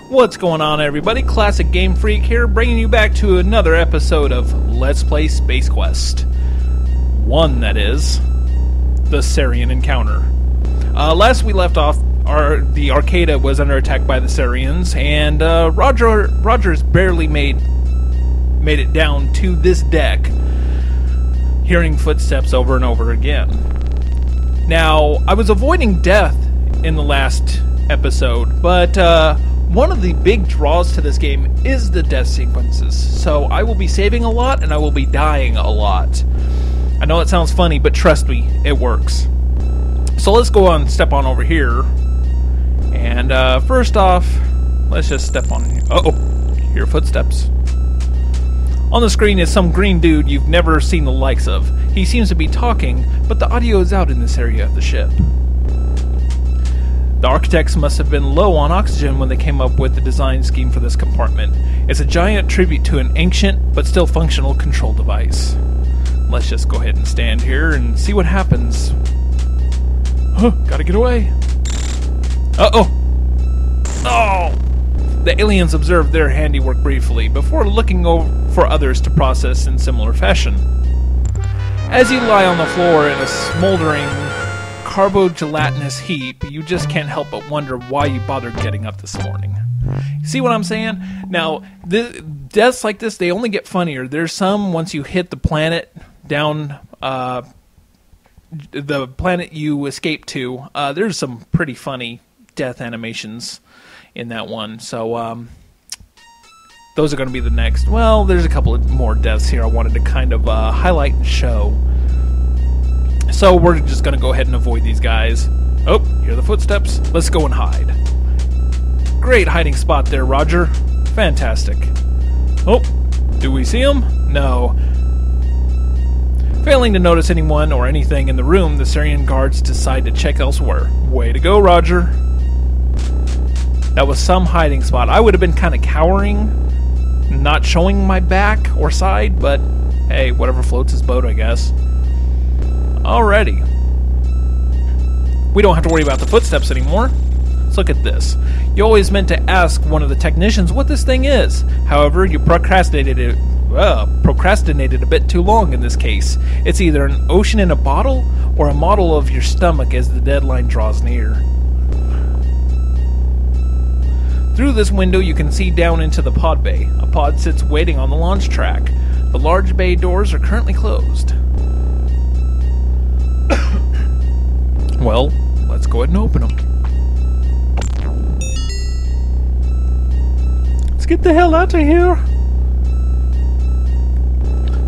What's going on, everybody? Classic Game Freak here, bringing you back to another episode of Let's Play Space Quest. One, that is. The Sarian Encounter. Last we left off, the Arcata was under attack by the Sarians, and Roger's barely made it down to this deck, hearing footsteps over and over again. Now, I was avoiding death in the last episode, but one of the big draws to this game is the death sequences, so I will be saving a lot and I will be dying a lot. I know it sounds funny, but trust me, it works. So let's go on, step on over here, and first off, let's just step on here. Uh-oh, hear footsteps. On the screen is some green dude you've never seen the likes of. He seems to be talking, but the audio is out in this area of the ship. The architects must have been low on oxygen when they came up with the design scheme for this compartment. It's a giant tribute to an ancient, but still functional control device. Let's just go ahead and stand here and see what happens. Huh, gotta get away. Uh-oh! Oh! The aliens observed their handiwork briefly, before looking over for others to process in similar fashion. As you lie on the floor in a smoldering carbo-gelatinous heap, you just can't help but wonder why you bothered getting up this morning. See what I'm saying? Now, deaths like this, they only get funnier. There's some, once you hit the planet down, the planet you escape to, there's some pretty funny death animations in that one. So, those are going to be the next. Well, there's a couple of more deaths here I wanted to kind of highlight and show. So we're just going to go ahead and avoid these guys. Oh, hear the footsteps. Let's go and hide. Great hiding spot there, Roger. Fantastic. Oh, do we see him? No. Failing to notice anyone or anything in the room, the Sarian guards decide to check elsewhere. Way to go, Roger. That was some hiding spot. I would have been kind of cowering, not showing my back or side, but hey, whatever floats his boat, I guess. Alrighty. We don't have to worry about the footsteps anymore. Let's look at this. You always meant to ask one of the technicians what this thing is. However, you procrastinated a bit too long in this case. It's either an ocean in a bottle or a model of your stomach as the deadline draws near. Through this window you can see down into the pod bay. A pod sits waiting on the launch track. The large bay doors are currently closed. Well, let's go ahead and open them. Let's get the hell out of here.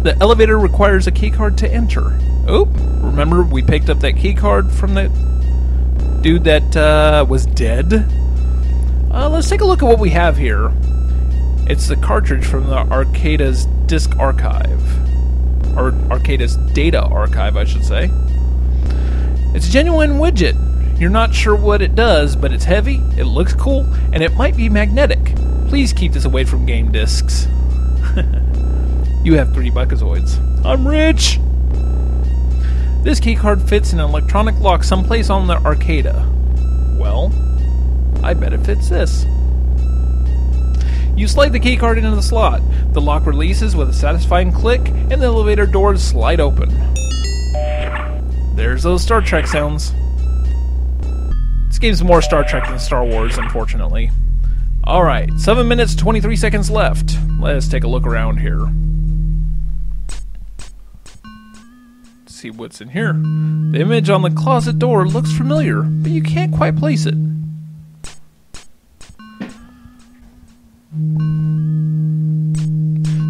The elevator requires a keycard to enter. Oh, remember we picked up that keycard from that dude that was dead? Let's take a look at what we have here. It's the cartridge from the Arcata's disk archive. Or Arcata's data archive, I should say. It's a genuine widget. You're not sure what it does, but it's heavy, it looks cool, and it might be magnetic. Please keep this away from game discs. You have 3 Buckazoids. I'm rich! This keycard fits in an electronic lock someplace on the Arcata. Well, I bet it fits this. You slide the keycard into the slot. The lock releases with a satisfying click, and the elevator doors slide open. There's those Star Trek sounds. This game's more Star Trek than Star Wars, unfortunately. Alright, 7 minutes, 23 seconds left. Let's take a look around here. Let's see what's in here. The image on the closet door looks familiar, but you can't quite place it.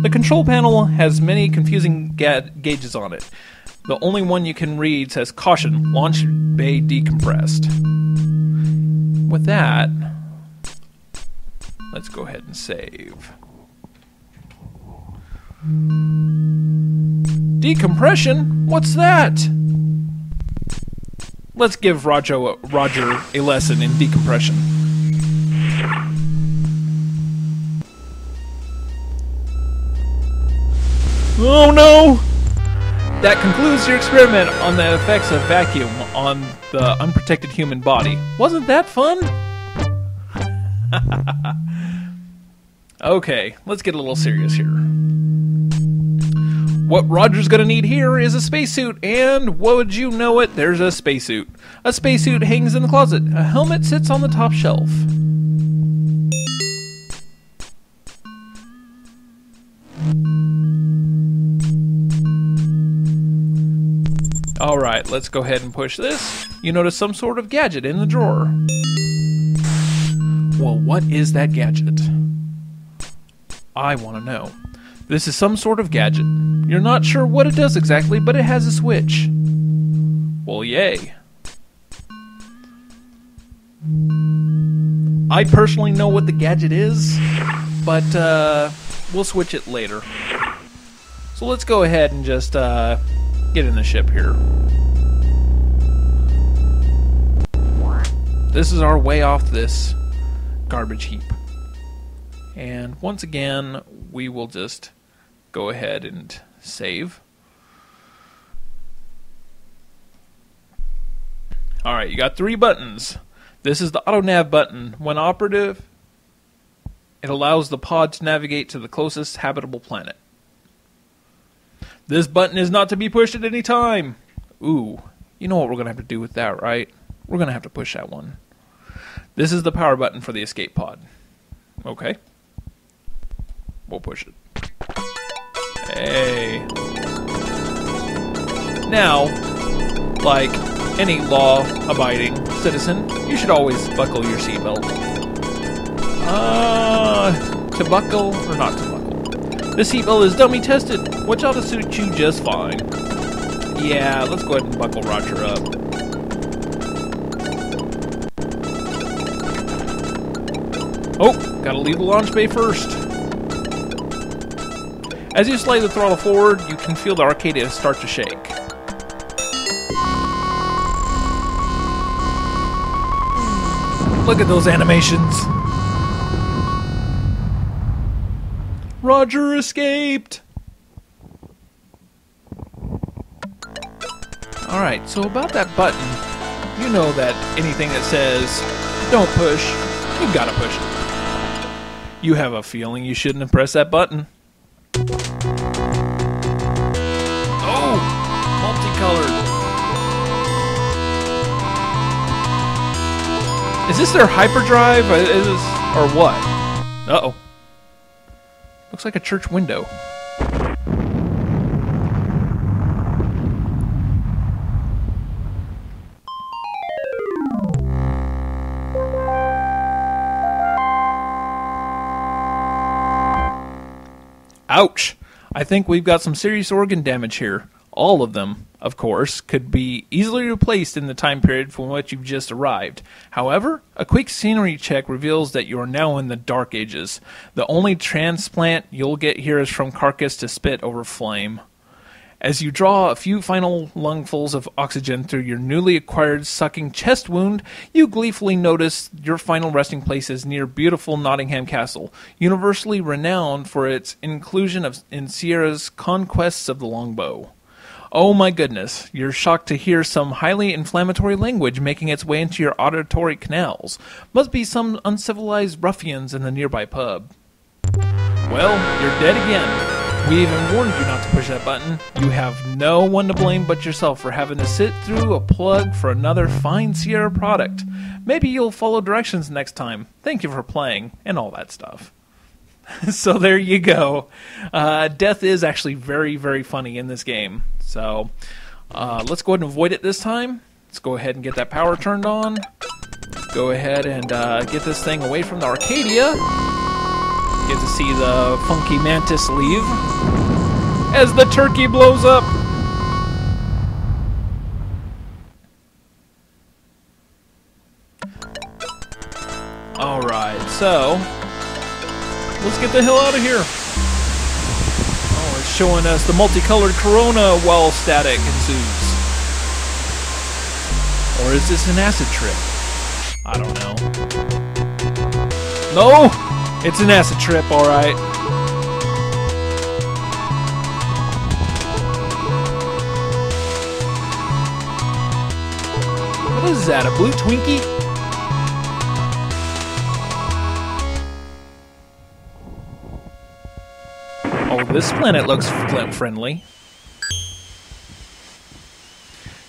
The control panel has many confusing gauges on it. The only one you can read says, "Caution, launch bay decompressed." With that, let's go ahead and save. Decompression? What's that? Let's give Roger a lesson in decompression. Oh no! That concludes your experiment on the effects of vacuum on the unprotected human body. Wasn't that fun? Okay, let's get a little serious here. What Roger's gonna need here is a spacesuit, and would you know it, there's a spacesuit. A spacesuit hangs in the closet. A helmet sits on the top shelf. Alright, let's go ahead and push this. You notice some sort of gadget in the drawer. Well, what is that gadget? I want to know. This is some sort of gadget. You're not sure what it does exactly, but it has a switch. Well, yay. I personally know what the gadget is, but we'll switch it later. So let's go ahead and just get in the ship here. This is our way off this garbage heap. And once again, we will just go ahead and save. Alright, you got 3 buttons. This is the auto nav button. When operative, it allows the pod to navigate to the closest habitable planet. This button is not to be pushed at any time. Ooh, you know what we're going to have to do with that, right? We're going to have to push that one. This is the power button for the escape pod. Okay. We'll push it. Hey. Now, like any law-abiding citizen, you should always buckle your seatbelt. To buckle or not to buckle? The seatbelt is dummy tested, which ought to suit you just fine. Yeah, let's go ahead and buckle Roger up. Oh, gotta leave the launch bay first. As you slide the throttle forward, you can feel the Arcadia start to shake. Look at those animations. Roger escaped! Alright, so about that button, you know that anything that says, don't push, you gotta push it. You have a feeling you shouldn't have pressed that button. Oh! Multicolored. Is this their hyperdrive? Or what? Uh-oh. Looks like a church window. Ouch! I think we've got some serious organ damage here. All of them, of course, could be easily replaced in the time period from which you've just arrived. However, a quick scenery check reveals that you are now in the Dark Ages. The only transplant you'll get here is from carcass to spit over flame. As you draw a few final lungfuls of oxygen through your newly acquired sucking chest wound, you gleefully notice your final resting place is near beautiful Nottingham Castle, universally renowned for its inclusion in Sierra's conquests of the longbow. Oh my goodness, you're shocked to hear some highly inflammatory language making its way into your auditory canals. Must be some uncivilized ruffians in the nearby pub. Well, you're dead again. We even warned you not to push that button. You have no one to blame but yourself for having to sit through a plug for another fine Sierra product. Maybe you'll follow directions next time. Thank you for playing, and all that stuff. So there you go. Death is actually very, very funny in this game. So let's go ahead and avoid it this time. Let's go ahead and get that power turned on. Go ahead and get this thing away from the Arcadia. Get to see the funky mantis leave as the turkey blows up. Alright, so let's get the hell out of here. Oh, it's showing us the multicolored corona while static ensues. Or is this an acid trip? I don't know. No! It's an acid trip, alright. What is that, a blue Twinkie? This planet looks friendly.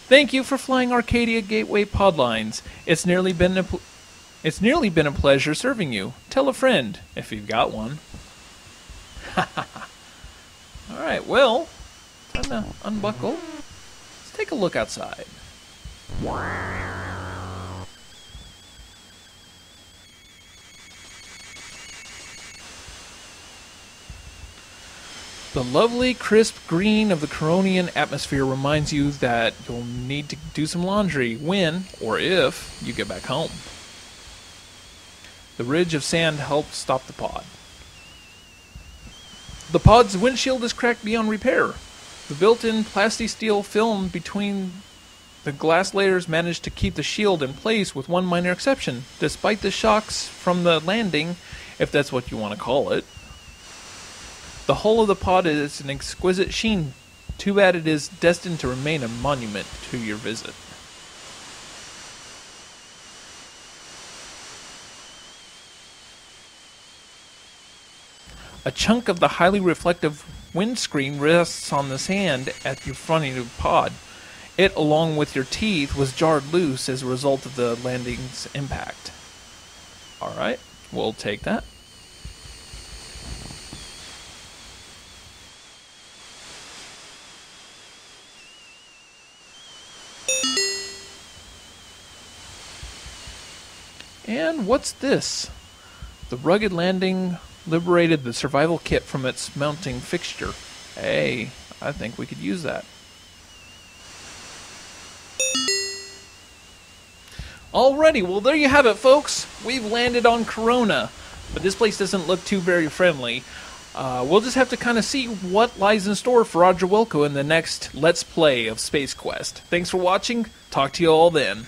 Thank you for flying Arcadia Gateway pod lines. It's nearly been a pleasure serving you. Tell a friend if you've got one. All right, well, time to unbuckle. Let's take a look outside. The lovely, crisp green of the Coronian atmosphere reminds you that you'll need to do some laundry when, or if, you get back home. The ridge of sand helps stop the pod. The pod's windshield is cracked beyond repair. The built-in plasti-steel film between the glass layers managed to keep the shield in place with one minor exception, despite the shocks from the landing, if that's what you want to call it. The hull of the pod is an exquisite sheen. Too bad it is destined to remain a monument to your visit. A chunk of the highly reflective windscreen rests on the sand at your front of your pod. It, along with your teeth, was jarred loose as a result of the landing's impact. Alright, we'll take that. And what's this? The rugged landing liberated the survival kit from its mounting fixture. Hey, I think we could use that. Alrighty, well there you have it, folks. We've landed on Corona, but this place doesn't look too very friendly. We'll just have to kind of see what lies in store for Roger Wilco in the next Let's Play of Space Quest. Thanks for watching. Talk to you all then.